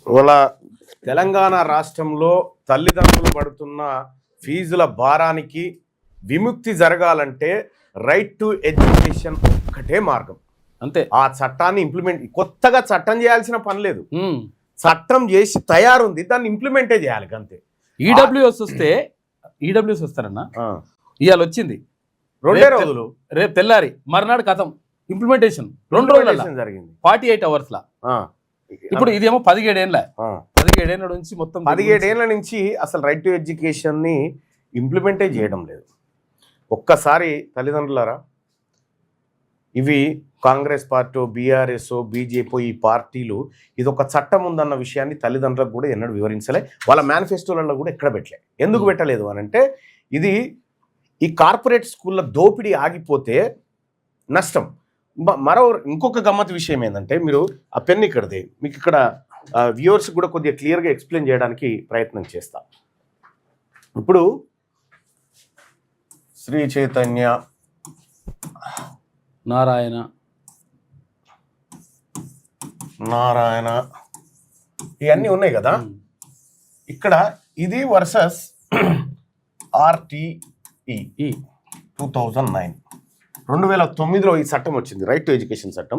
వాళ్ళ తెలంగాణ రాష్ట్రంలో తల్లిదండ్రులు పడుతున్న ఫీజుల భారానికి విముక్తి జరగాలంటే రైట్ టు ఎడ్యుకేషన్ ఒక్కటే మార్గం. అంతే. ఆ చట్టాన్ని ఇంప్లిమెంట్, కొత్తగా చట్టం చేయాల్సిన పని లేదు, చట్టం చేసి తయారుంది, దాన్ని ఇంప్లిమెంటే చేయాలి అంతే. ఈడబ్ల్యూఎస్ వస్తే ఈడబ్ల్యూఎస్ వస్తారన్నా, ఇవాళ వచ్చింది 2 రోజులు, రేపు తెల్లారి మర్నాడు కథం ఇంప్లిమెంటేషన్ 2 రోజులు జరిగింది 48 hours లా. ఇప్పుడు ఇదేమో 17 ఏళ్ళ, 17 ఏళ్ళ నుంచి మొత్తం 17 ఏళ్ళ నుంచి అసలు రైట్ టు ఎడ్యుకేషన్ ని ఇంప్లిమెంటే చేయడం లేదు. ఒక్కసారి తల్లిదండ్రులారా, ఇవి కాంగ్రెస్ పార్టీ, బీఆర్ఎస్, బీజేపీ, ఈ పార్టీలు ఇదొక చట్టం ఉందన్న విషయాన్ని తల్లిదండ్రులకు కూడా ఎన్నడూ వివరించలే, వాళ్ళ మేనిఫెస్టోలలో కూడా ఎక్కడ పెట్టలే. ఎందుకు పెట్టలేదు అని అంటే, ఇది ఈ కార్పొరేట్ స్కూళ్ళ దోపిడీ ఆగిపోతే నష్టం. ఇంకొక గమ్మత్ విషయం ఏంటంటే, మీరు ఆ పెన్ ఇక్కడది, మీకు ఇక్కడ వ్యూవర్స్ కూడా కొద్దిగా క్లియర్గా ఎక్స్ప్లెయిన్ చేయడానికి ప్రయత్నం చేస్తా. ఇప్పుడు శ్రీ చైతన్య, నారాయణ ఇవన్నీ ఉన్నాయి కదా. ఇక్కడ ఇది వర్సెస్ ఆర్టీఈ 2009, 2009లో ఈ చట్టం వచ్చింది, రైట్ టు ఎడ్యుకేషన్ చట్టం.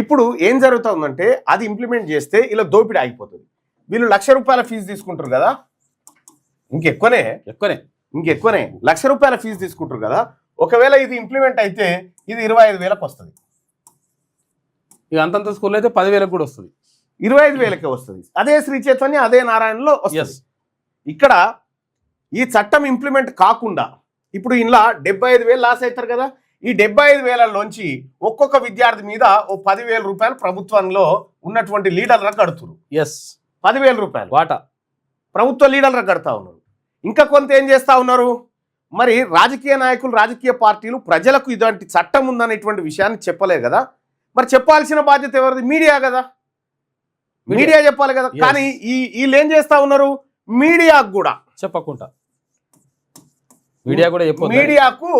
ఇప్పుడు ఏం జరుగుతుందంటే, అది ఇంప్లిమెంట్ చేస్తే ఇలా దోపిడీ ఆగిపోతుంది. వీళ్ళు ₹1,00,000 ఫీజు తీసుకుంటారు కదా, ఇంకెక్కువనే ₹1,00,000 ఫీజు తీసుకుంటారు కదా. ఒకవేళ ఇది ఇంప్లిమెంట్ అయితే ఇది 25,000కి వస్తుంది. ఇక అంతంత స్కూల్లో అయితే 10,000 కూడా వస్తుంది, 25,000కే వస్తుంది. అదే శ్రీ చైతన్య, అదే నారాయణలో వస్తుంది. ఇక్కడ ఈ చట్టం ఇంప్లిమెంట్ కాకుండా ఇప్పుడు ఇలా 75,000 లాస్ అవుతారు కదా. ఈ 75,000లోంచి ఒక్కొక్క విద్యార్థి మీద ఓ ₹10,000 ప్రభుత్వంలో ఉన్నటువంటి లీడర్లకు కడుతున్నారు. 10,000 వాటా ప్రభుత్వ లీడర్లకు కడతా ఉన్నారు. ఇంకా కొంత ఏం చేస్తా ఉన్నారు, మరి రాజకీయ నాయకులు, రాజకీయ పార్టీలు ప్రజలకు ఇలాంటి చట్టం ఉందనేటువంటి విషయాన్ని చెప్పలే కదా. మరి చెప్పాల్సిన బాధ్యత ఎవరిది? మీడియా కదా, మీడియా చెప్పాలి కదా. కానీ వీళ్ళు ఏం చేస్తా ఉన్నారు, మీడియాకు కూడా చెప్పకుండా మీడియాకు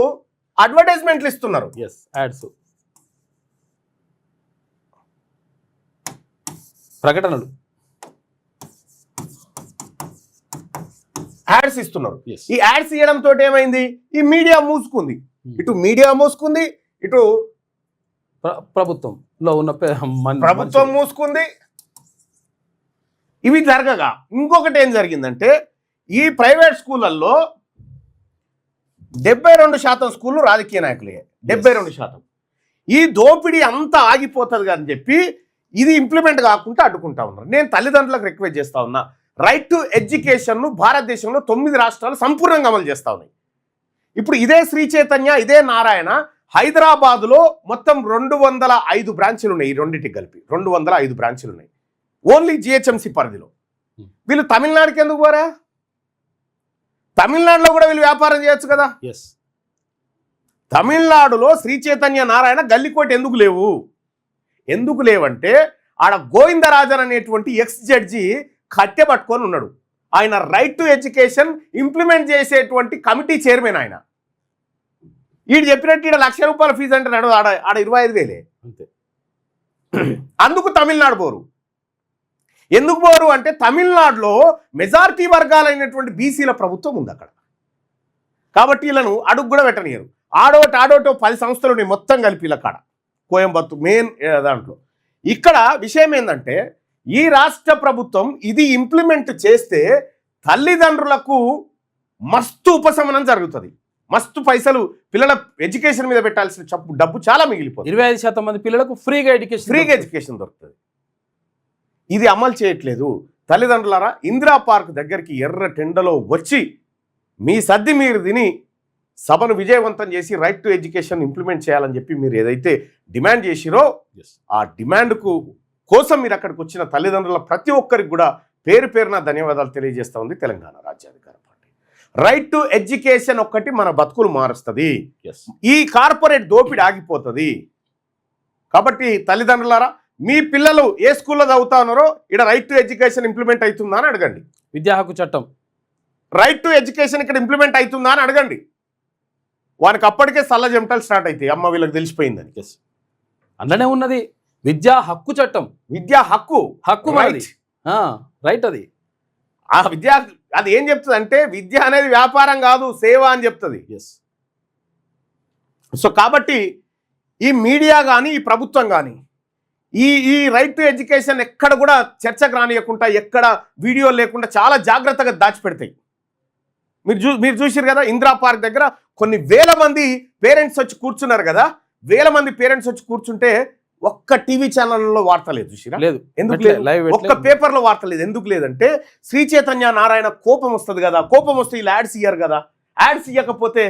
అడ్వర్టైజ్మెంట్లు ఇస్తున్నారు. ప్రకటనలు, యాడ్స్ ఇస్తున్నారు. ఈ యాడ్స్ ఇవ్వడంతో ఏమైంది, ఈ మీడియా మూసుకుంది. ఇటు మీడియా మూసుకుంది, ఇటు ప్రభుత్వంలో ఉన్న ప్రభుత్వం మూసుకుంది. ఇవి జరగగా ఇంకొకటి ఏం జరిగిందంటే, ఈ ప్రైవేట్ స్కూళ్ళల్లో 72% స్కూళ్ళు రాజకీయ నాయకులే, 72%. ఈ దోపిడీ అంతా ఆగిపోతుంది అని చెప్పి ఇది ఇంప్లిమెంట్ కాకుండా అడ్డుకుంటా ఉన్నారు. నేను తల్లిదండ్రులకు రిక్వెస్ట్ చేస్తా ఉన్నా, రైట్ టు ఎడ్యుకేషన్ను భారతదేశంలో 9 రాష్ట్రాలు సంపూర్ణంగా అమలు చేస్తూ ఉన్నాయి. ఇప్పుడు ఇదే శ్రీ చైతన్య, ఇదే నారాయణ హైదరాబాదులో మొత్తం 205 బ్రాంచులు ఉన్నాయి. ఈ రెండింటికి కలిపి 205 బ్రాంచులు ఉన్నాయి ఓన్లీ జిహెచ్ఎంసీ పరిధిలో. వీళ్ళు తమిళనాడుకి ఎందుకు పోరా? తమిళనాడులో కూడా వీళ్ళు వ్యాపారం చేయొచ్చు కదా. తమిళనాడులో శ్రీ చైతన్య, నారాయణ, గల్లికోట ఎందుకు లేవంటే, ఆడ గోవిందరాజన్ అనేటువంటి ఎక్స్ జడ్జి కట్టె పట్టుకొని ఉన్నాడు. ఆయన రైట్ టు ఎడ్యుకేషన్ ఇంప్లిమెంట్ చేసేటువంటి కమిటీ చైర్మన్ ఆయన. వీడు చెప్పినట్టు ఈడ ₹1,00,000 ఫీజు అంటే ఆడ 25,000. అందుకు తమిళనాడు పోరు. ఎందుకు పోరు అంటే, తమిళనాడులో మెజారిటీ వర్గాలైనటువంటి బీసీల ప్రభుత్వం ఉంది అక్కడ. కాబట్టి వీళ్ళను అడుగు కూడా పెట్టనియరు. ఆడోటో 10 సంస్థలు ఉన్నాయి మొత్తం కలిపి వీళ్ళ కాడ, కోయంబత్తూరు మెయిన్ దాంట్లో. ఇక్కడ విషయం ఏంటంటే, ఈ రాష్ట్ర ప్రభుత్వం ఇది ఇంప్లిమెంట్ చేస్తే తల్లిదండ్రులకు మస్తు ఉపశమనం జరుగుతుంది. మస్తు పైసలు పిల్లల ఎడ్యుకేషన్ మీద పెట్టాల్సిన డబ్బు చాలా మిగిలిపోతుంది. 25% మంది పిల్లలకు ఫ్రీగా ఎడ్యుకేషన్ దొరుకుతుంది. ఇది అమలు చేయట్లేదు. తల్లిదండ్రులారా, ఇందిరా పార్క్ దగ్గరికి ఎర్ర టెండలో వచ్చి మీ సర్ది మీరు తిని సభను విజయవంతం చేసి రైట్ టు ఎడ్యుకేషన్ ఇంప్లిమెంట్ చేయాలని చెప్పి మీరు ఏదైతే డిమాండ్ చేసిరో, ఆ డిమాండ్కు కోసం మీరు అక్కడికి వచ్చిన తల్లిదండ్రుల ప్రతి ఒక్కరికి కూడా పేరు పేరున ధన్యవాదాలు తెలియజేస్తూ ఉంది తెలంగాణ రాజ్యాధికార పార్టీ. రైట్ టు ఎడ్యుకేషన్ ఒక్కటి మన బతుకులు మారుస్తుంది. ఈ కార్పొరేట్ దోపిడీ ఆగిపోతుంది. కాబట్టి తల్లిదండ్రులారా, మీ పిల్లలు ఏ స్కూల్లో చదువుతా ఉన్నారో ఇక్కడ రైట్ టు ఎడ్యుకేషన్ ఇంప్లిమెంట్ అవుతుందా అని అడగండి. విద్యా హక్కు చట్టం రైట్ టు ఎడ్యుకేషన్ ఇక్కడ ఇంప్లిమెంట్ అవుతుందా అని అడగండి. వానికి అప్పటికే సల్ల చెమటలు స్టార్ట్ అవుతాయి, అమ్మ వీళ్ళకి తెలిసిపోయిందని. అందులోనే ఉన్నది విద్యా హక్కు చట్టం. విద్యా హక్కు మనది. రైట్. అది ఆ విద్య అది ఏం చెప్తుంది అంటే విద్య అనేది వ్యాపారం కాదు, సేవ అని చెప్తుంది. ఎస్. సో కాబట్టి ఈ మీడియా కానీ ఈ ప్రభుత్వం కానీ ఈ రైట్ టు ఎడ్యుకేషన్ ఎక్కడ కూడా చర్చకు రానియకుండా, ఎక్కడ వీడియో లేకుండా చాలా జాగ్రత్తగా దాచిపెడతాయి. మీరు చూసారు కదా, ఇందిరా పార్క్ దగ్గర కొన్ని వేల మంది పేరెంట్స్ వచ్చి కూర్చున్నారు కదా, వేల మంది పేరెంట్స్ వచ్చి కూర్చుంటే ఒక్క టీవీ ఛానల్లో వార్త లేదు. చూసిరా? లేదు. ఎందుకు లేదు? ఒక్క పేపర్లో వార్త లేదు. ఎందుకు లేదంటే శ్రీ చైతన్య నారాయణ కోపం వస్తుంది కదా, కోపం వస్తే ఇలా యాడ్స్ ఇయ్యారు కదా, యాడ్స్ ఇవ్వకపోతే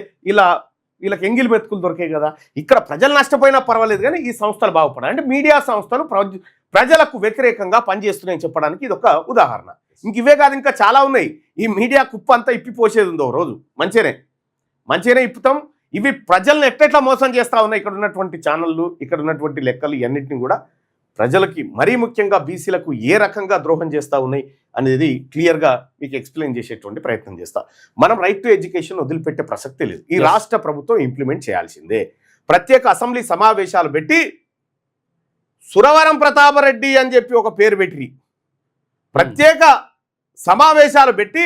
వీళ్ళకి ఎంగిల్ మెతుకులు దొరికాయి కదా. ఇక్కడ ప్రజలు నష్టపోయినా పర్వాలేదు కానీ ఈ సంస్థలు బాగుపడాలి అంటే మీడియా సంస్థలు ప్రజలకు వ్యతిరేకంగా పనిచేస్తున్నాయని చెప్పడానికి ఇది ఒక ఉదాహరణ. ఇంక ఇవే కాదు, ఇంకా చాలా ఉన్నాయి. ఈ మీడియా కుప్ప అంతా ఇప్పిపోసేది ఉందో రోజు మంచిగానే ఇప్పుతాం. ఇవి ప్రజల్ని ఎట్లా మోసం చేస్తూ ఉన్నాయి ఇక్కడ ఉన్నటువంటి ఛానళ్ళు, ఇక్కడ ఉన్నటువంటి లెక్కలు ఇవన్నింటినీ కూడా ప్రజలకి, మరీ ముఖ్యంగా బీసీలకు ఏ రకంగా ద్రోహం చేస్తూ ఉన్నాయి అనేది క్లియర్గా మీకు ఎక్స్ప్లెయిన్ చేసేటువంటి ప్రయత్నం చేస్తా. మనం రైట్ టు ఎడ్యుకేషన్ వదిలిపెట్టే ప్రసక్తే లేదు. ఈ రాష్ట్ర ప్రభుత్వం ఇంప్లిమెంట్ చేయాల్సిందే. ప్రత్యేక అసెంబ్లీ సమావేశాలు పెట్టి సురవరం ప్రతాపరెడ్డి అని చెప్పి ఒక పేరు పెట్టి ప్రత్యేక సమావేశాలు పెట్టి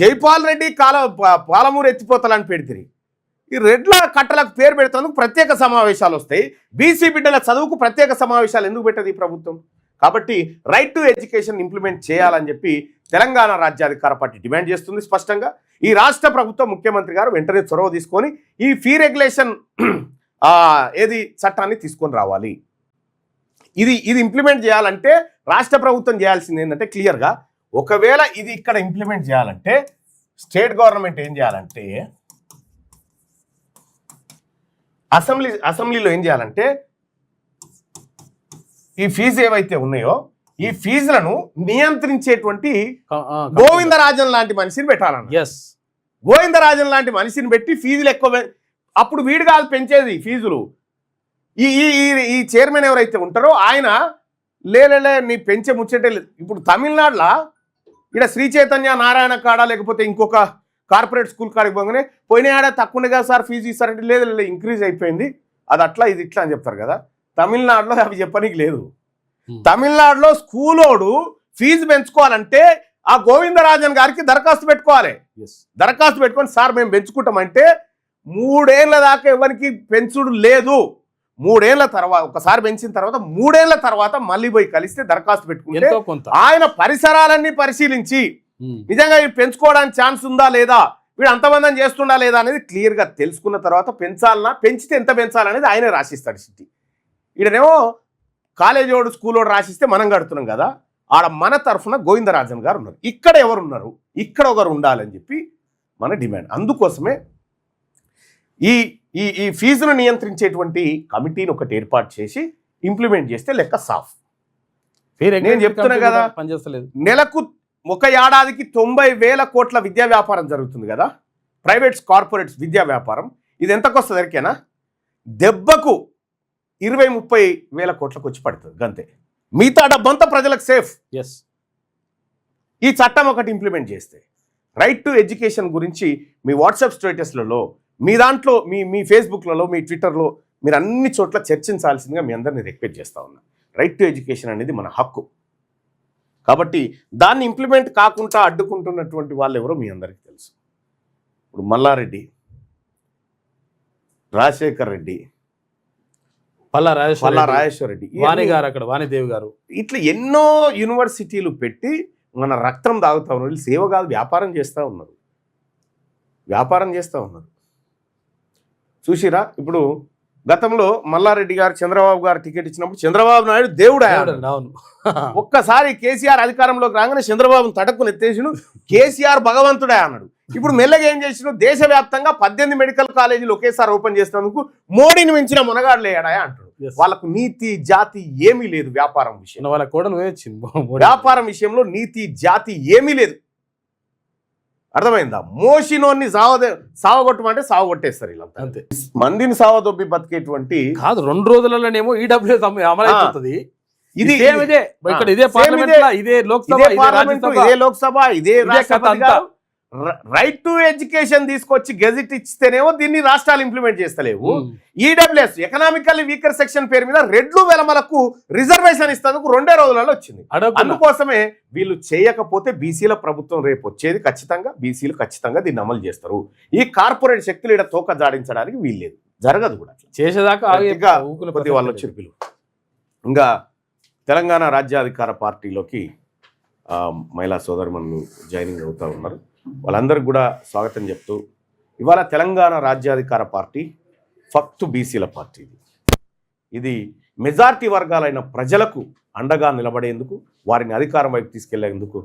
జైపాల్ రెడ్డి పాలమూరు ఎత్తిపోతలని పెడితే ఈ రెడ్ల కట్టలకు పేరు పెడతానికి ప్రత్యేక సమావేశాలు వస్తాయి. బీసీ బిడ్డల చదువుకు ప్రత్యేక సమావేశాలు ఎందుకు పెట్టదు ఈ ప్రభుత్వం? కాబట్టి రైట్ టు ఎడ్యుకేషన్ ఇంప్లిమెంట్ చేయాలని చెప్పి తెలంగాణ రాజ్యాధికార పార్టీ డిమాండ్ చేస్తుంది స్పష్టంగా. ఈ రాష్ట్ర ప్రభుత్వం, ముఖ్యమంత్రి గారు వెంటనే చొరవ తీసుకొని ఈ ఫీ రెగ్యులేషన్ చట్టాన్ని తీసుకొని రావాలి. ఇది ఇంప్లిమెంట్ చేయాలంటే రాష్ట్ర ప్రభుత్వం చేయాల్సింది ఏంటంటే క్లియర్గా, ఒకవేళ ఇది ఇక్కడ ఇంప్లిమెంట్ చేయాలంటే స్టేట్ గవర్నమెంట్ ఏం చేయాలంటే అసెంబ్లీలో ఏం చేయాలంటే ఈ ఫీజు ఏవైతే ఉన్నాయో ఈ ఫీజులను నియంత్రించేటువంటి గోవిందరాజన్ లాంటి మనిషిని పెట్టాలన్న. గోవిందరాజన్ లాంటి మనిషిని పెట్టి ఫీజులు ఎక్కువ, అప్పుడు వీడు కాదు పెంచేది ఫీజులు. ఈ చైర్మన్ ఎవరైతే ఉంటారో ఆయన లేలే నీ పెంచే ముచ్చటే లేదు. ఇప్పుడు తమిళనాడులో ఇక్కడ శ్రీ చైతన్య నారాయణ కాడ లేకపోతే ఇంకొక కార్పొరేట్ స్కూల్ కాడికి పోగానే పోయిన ఏడా తక్కువనే కదా సార్ ఫీజు ఇస్తారంటే లేదు ఇంక్రీజ్ అయిపోయింది, అది అట్లా ఇది ఇట్లా అని చెప్తారు కదా. తమిళనాడులో అవి చెప్పడానికి లేదు. తమిళనాడులో స్కూలోడు ఫీజు పెంచుకోవాలంటే ఆ గోవిందరాజన్ గారికి దరఖాస్తు పెట్టుకోవాలి. దరఖాస్తు పెట్టుకొని సార్ మేము పెంచుకుంటామంటే 3 ఏళ్ల దాకా ఎవరికి పెంచుడు లేదు. 3 ఏళ్ల తర్వాత ఒకసారి పెంచిన తర్వాత 3 ఏళ్ల తర్వాత మళ్ళీ పోయి కలిస్తే దరఖాస్తు పెట్టుకుంటే ఆయన పరిసరాలన్నీ పరిశీలించి నిజంగా వీడు పెంచుకోవడానికి ఛాన్స్ ఉందా లేదా, వీడు అంతమంది చేస్తుండా లేదా అనేది క్లియర్గా తెలుసుకున్న తర్వాత పెంచాలన్నా, పెంచితే ఎంత పెంచాలనేది ఆయనే రాసిస్తాడు సిటీ. ఈడనేమో కాలేజోడు స్కూలోడు రాసిస్తే మనం కడుతున్నాం కదా, ఆడ మన తరఫున గోవిందరాజన్ గారు ఉన్నారు. ఇక్కడ ఎవరున్నారు, ఇక్కడ ఒకరు ఉండాలని చెప్పి మన డిమాండ్. అందుకోసమే ఈ ఫీజును నియంత్రించేటువంటి కమిటీని ఒకటి ఏర్పాటు చేసి ఇంప్లిమెంట్ చేస్తే లెక్క సాఫ్. నేను చెప్తున్నా కదా, నెలకు ఒక ఏడాదికి 90,000 కోట్ల విద్యా వ్యాపారం జరుగుతుంది కదా, ప్రైవేట్స్ కార్పొరేట్స్ విద్యా వ్యాపారం. ఇది ఎంతకు వస్తుంది ఎరికేనా? దెబ్బకు 20-30 వేల కోట్లకు వచ్చి పడుతుంది గంతే. మిగతా డబ్బంతా ప్రజలకు సేఫ్. ఈ చట్టం ఒకటి ఇంప్లిమెంట్ చేస్తే రైట్ టు ఎడ్యుకేషన్ గురించి మీ వాట్సాప్ స్టేటస్లలో, మీ దాంట్లో, మీ ఫేస్బుక్లలో, మీ ట్విట్టర్లో మీరు అన్ని చోట్ల చర్చించాల్సిందిగా మీ అందరినీ రిక్వెస్ట్ చేస్తూ ఉన్నా. రైట్ టు ఎడ్యుకేషన్ అనేది మన హక్కు. కాబట్టి దాన్ని ఇంప్లిమెంట్ కాకుండా అడ్డుకుంటున్నటువంటి వాళ్ళు ఎవరో మీ అందరికీ తెలుసు. ఇప్పుడు మల్లారెడ్డి, రాజశేఖర్ రెడ్డి, పల్లా రాజేశ్వర రెడ్డి, వాణిదేవి గారు, ఇట్లా ఎన్నో యూనివర్సిటీలు పెట్టి మన రక్తం తాగుతూ ఉన్నారు. వీళ్ళు సేవ కాదు, వ్యాపారం చేస్తూ ఉన్నారు. చూసిరా? ఇప్పుడు గతంలో మల్లారెడ్డి గారు చంద్రబాబు గారు టికెట్ ఇచ్చినప్పుడు చంద్రబాబు నాయుడు దేవుడు అయ్యాడు. ఒక్కసారి కేసీఆర్ అధికారంలోకి రాగానే చంద్రబాబును తటక్కుని ఎత్తేసిను, కేసీఆర్ భగవంతుడే అన్నాడు. ఇప్పుడు మెల్లగా ఏం చేసిన, దేశవ్యాప్తంగా 18 మెడికల్ కాలేజీలు ఒకేసారి ఓపెన్ చేసినందుకు మోడీని మించిన మునగాడు లేడా అంటాడు. వాళ్ళకు నీతి జాతి ఏమీ లేదు. వ్యాపారం విషయంలో వాళ్ళ కోడలు వ్యాపారం విషయంలో నీతి జాతి ఏమీ లేదు. అర్థమైందా? మోషినోన్ని సావగొట్టమంటే సావగొట్టేస్తారు వీళ్ళంతా. అంతే. మందిని సావదొబ్బి బతికేటువంటి కాదు. 2 రోజులలోనేమో ఈడబ్ల్యూఎస్ అమలైపోతుంది. ఇది ఇదే లోక్సభ, ఇదే రాజ్యసభ, ఇదే రైట్ టు ఎడ్యుకేషన్ తీసుకొచ్చి గెజిట్ ఇస్తేనేమో దీన్ని రాష్ట్రాలు ఇంప్లిమెంట్ చేస్తలేవు. ఈడబ్ల్యూఎస్ ఎకనామికల్లీ వీకర్ సెక్షన్ పేరు మీద రెడ్లు వెలమలకు రిజర్వేషన్ ఇస్తేందుకు 2 రోజులలో వచ్చింది. అందుకోసమే వీళ్ళు చేయకపోతే బీసీల ప్రభుత్వం రేపు వచ్చేది ఖచ్చితంగా, బీసీలు ఖచ్చితంగా దీన్ని అమలు చేస్తారు. ఈ కార్పొరేట్ శక్తులు ఇక్కడ తోక జాడించడానికి వీల్లేదు, జరగదు కూడా. చేసేదాకా కొద్ది వాళ్ళు వచ్చి పిలువు. ఇంకా తెలంగాణ రాజ్యాధికార పార్టీలోకి మహిళా సోదరుమణులు జాయినింగ్ అవుతూ ఉన్నారు. వాళ్ళందరికీ కూడా స్వాగతం చెప్తూ, ఇవాళ తెలంగాణ రాజ్యాధికార పార్టీ ఫక్తు బీసీల పార్టీ. ఇది మెజారిటీ వర్గాలైన ప్రజలకు అండగా నిలబడేందుకు, వారిని అధికారం వైపు తీసుకెళ్లేందుకు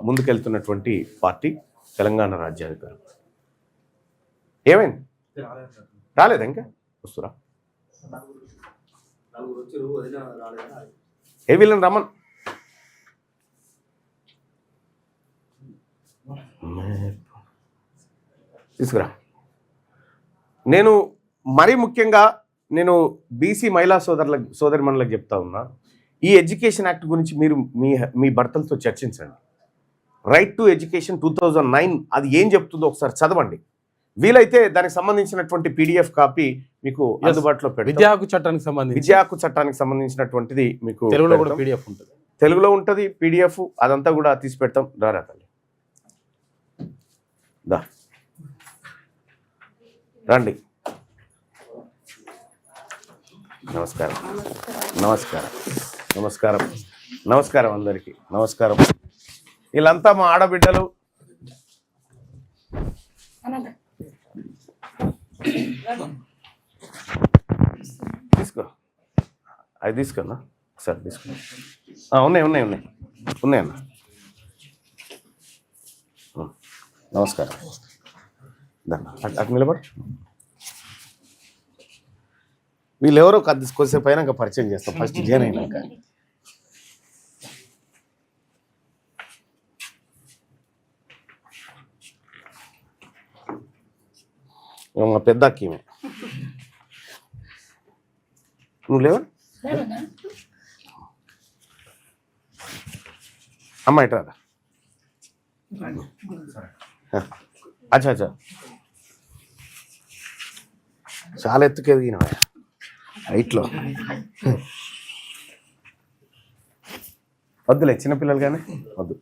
ముందుకెళ్తున్నటువంటి పార్టీ తెలంగాణ రాజ్యాధికార పార్టీ. ఏమైంది? రాలేదా? ఇంకా వస్తురా? ఏ వీళ్ళని రమ్మన్. తీసుకురా. నేను మరీ ముఖ్యంగా బీసీ మహిళా సోదరిమణులకు చెప్తా ఉన్నా, ఈ ఎడ్యుకేషన్ యాక్ట్ గురించి మీరు మీ భర్తలతో చర్చించండి. రైట్ టు ఎడ్యుకేషన్ 2009 అది ఏం చెప్తుందో ఒకసారి చదవండి. వీలైతే దానికి సంబంధించినటువంటి PDF కాపీ మీకు అందుబాటులో పెడతాం. విద్యా హక్కు చట్టానికి సంబంధించినటువంటిది మీకు తెలుగులో కూడా PDF ఉంటుంది, తెలుగులో ఉంటుంది PDF. అదంతా కూడా తీసి పెడతాం. రారా తల్లి, దా రండి. నమస్కారం, నమస్కారం, నమస్కారం, నమస్కారం అందరికీ నమస్కారం. వీళ్ళంతా మా ఆడబిడ్డలు. తీసుకో, అవి తీసుకున్నా సార్, తీసుకో. ఉన్నాయి ఉన్నాయి ఉన్నాయి ఉన్నాయన్న. నమస్కారం. అటు నిలబడు. వీళ్ళెవరో కొద్దిసేపు అయినాక పరిచయం చేస్తాం, ఫస్ట్ జాయిన్ అయినాక. మా పెద్ద అక్కీమే. నువ్వు లేవా అమ్మ? ఇట్రా. అచ్చా అచ్చా, చాలా ఎత్తుకు ఎదిగిన హైట్లో. వద్దులే చిన్నపిల్లలు కానీ వద్దు.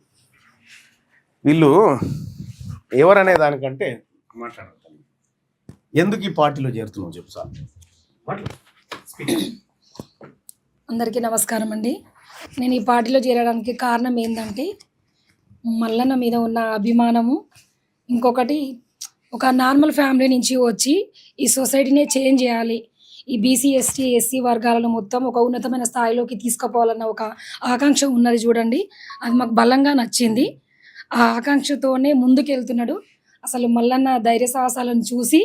వీళ్ళు ఎవరనే దానికంటే మాట్లాడతాను. ఎందుకు ఈ పార్టీలో చేరుతున్నావు చెప్పు సార్. అందరికీ నమస్కారం అండి. నేను ఈ పార్టీలో చేరడానికి కారణం ఏంటంటే మల్లన్న మీద ఉన్న అభిమానము, ఇంకొకటి ఒక నార్మల్ ఫ్యామిలీ నుంచి వచ్చి ఈ సొసైటీనే చేంజ్ చేయాలి, ఈ బీసీ ఎస్టీ ఎస్సీ వర్గాలను మొత్తం ఒక ఉన్నతమైన స్థాయిలోకి తీసుకుపోవాలన్న ఒక ఆకాంక్ష ఉన్నది చూడండి. అది మాకు బలంగా నచ్చింది. ఆ ఆకాంక్షతోనే ముందుకెళ్తున్నాడు. అసలు మల్లన్న ధైర్య సాహసాలను చూసి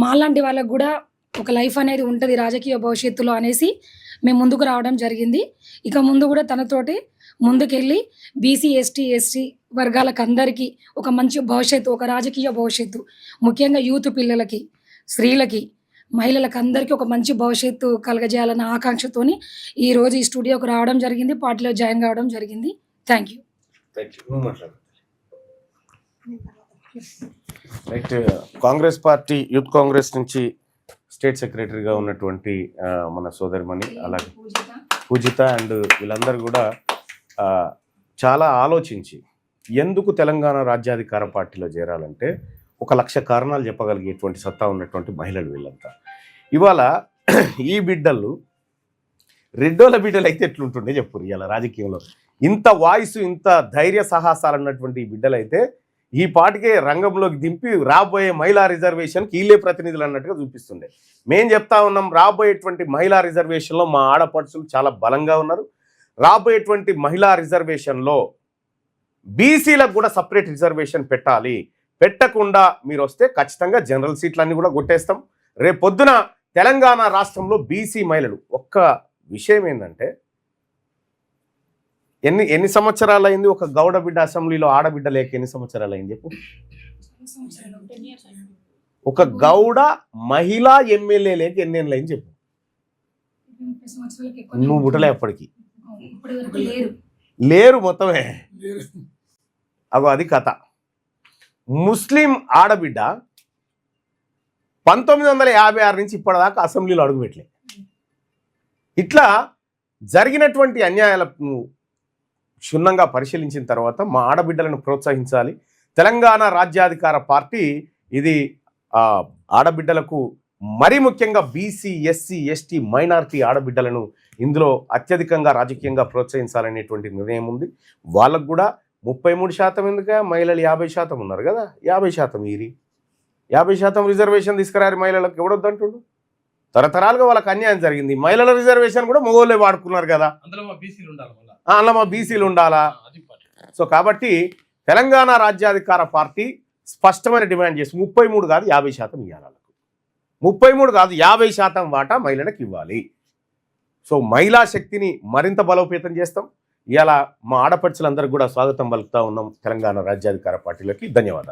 మాలాంటి వాళ్ళకు కూడా ఒక లైఫ్ అనేది ఉంటుంది రాజకీయ భవిష్యత్తులో అనేసి మేము ముందుకు రావడం జరిగింది. ఇక ముందు కూడా తనతోటి ముందుకెళ్ళి బీసీ ఎస్టీ ఎస్టీ వర్గాలకు అందరికీ ఒక మంచి భవిష్యత్తు, ఒక రాజకీయ భవిష్యత్తు, ముఖ్యంగా యూత్ పిల్లలకి, స్త్రీలకి, మహిళలకు అందరికీ ఒక మంచి భవిష్యత్తు కలగజేయాలన్న ఆకాంక్షతోని ఈరోజు ఈ స్టూడియోకి రావడం జరిగింది, పార్టీలో జాయిన్ కావడం జరిగింది. Thank you. Right. Congress party youth Congress నుంచి స్టేట్ సెక్రటరీగా ఉన్నటువంటి మన సోదరిమణి, అలాగే పూజిత అండ్ వీళ్ళందరూ కూడా చాలా ఆలోచించి ఎందుకు తెలంగాణ రాజ్యాధికార పార్టీలో చేరాలంటే 1,00,000 కారణాలు చెప్పగలిగేటువంటి సత్తా ఉన్నటువంటి మహిళలు వీళ్ళంతా. ఇవాళ ఈ బిడ్డలు రెడ్డోల బిడ్డలు అయితే ఎట్లుంటుండే చెప్పు. ఇవాళ రాజకీయంలో ఇంత వాయిస్, ఇంత ధైర్య సాహసాలు ఉన్నటువంటి ఈ బిడ్డలు అయితే ఈ పాటికే రంగంలోకి దింపి రాబోయే మహిళా రిజర్వేషన్కి వీళ్ళే ప్రతినిధులు అన్నట్టుగా చూపిస్తుండే. మేము చెప్తా ఉన్నాం, రాబోయేటువంటి మహిళా రిజర్వేషన్లో మా ఆడపడుచులు చాలా బలంగా ఉన్నారు. రాబోయేటువంటి మహిళా రిజర్వేషన్లో బీసీలకు కూడా సపరేట్ రిజర్వేషన్ పెట్టాలి. పెట్టకుండా మీరు వస్తే ఖచ్చితంగా జనరల్ సీట్లన్నీ కూడా కొట్టేస్తాం. రేపు పొద్దున తెలంగాణ రాష్ట్రంలో బీసీ మహిళలు, ఒక్క విషయం ఏంటంటే ఎన్ని సంవత్సరాలు అయింది ఒక గౌడ బిడ్డ అసెంబ్లీలో ఆడబిడ్డ లేక ఎన్ని సంవత్సరాలు అయింది చెప్పు. ఒక గౌడ మహిళా ఎమ్మెల్యే లేక ఎన్నేళ్ళు అయింది చెప్పు. నువ్వు పుట్టలే అప్పటికి, లేరు మొత్తమే. అగో అది కథ. ముస్లిం ఆడబిడ్డ 1956 నుంచి ఇప్పటిదాకా అసెంబ్లీలో అడుగుపెట్టలే. ఇట్లా జరిగినటువంటి అన్యాయాలను క్షుణ్ణంగా పరిశీలించిన తర్వాత మా ఆడబిడ్డలను ప్రోత్సహించాలి. తెలంగాణ రాజ్యాధికార పార్టీ ఇది ఆడబిడ్డలకు మరీ ముఖ్యంగా బీసీ, ఎస్సీ, ఎస్టీ, మైనారిటీ ఆడబిడ్డలను ఇందులో అత్యధికంగా రాజకీయంగా ప్రోత్సహించాలనేటువంటి నిర్ణయం ఉంది. వాళ్ళకు కూడా 33% ఎందుక, మహిళలు 50% ఉన్నారు కదా, 50% ఈరి 50% రిజర్వేషన్ తీసుకురారు మహిళలకు. ఎవడొద్దంటుండు? తరతరాలుగా వాళ్ళకి అన్యాయం జరిగింది. మహిళల రిజర్వేషన్ కూడా మగోళ్ళే వాడుకున్నారు కదా, అందులో మా బీసీలు ఉండాలా. సో కాబట్టి తెలంగాణ రాజ్యాధికార పార్టీ స్పష్టమైన డిమాండ్ చేసి 33 కాదు 50% ఇవ్వాలి. 33 కాదు 50% వాటా మహిళలకు ఇవ్వాలి. సో మహిళా శక్తిని మరింత బలోపేతం చేస్తాం. ఇలా మా ఆడపడుచులందరికీ కూడా స్వాగతం పలుకుతా ఉన్నాం తెలంగాణ రాజ్యాధికార పార్టీలకి. ధన్యవాదాలు.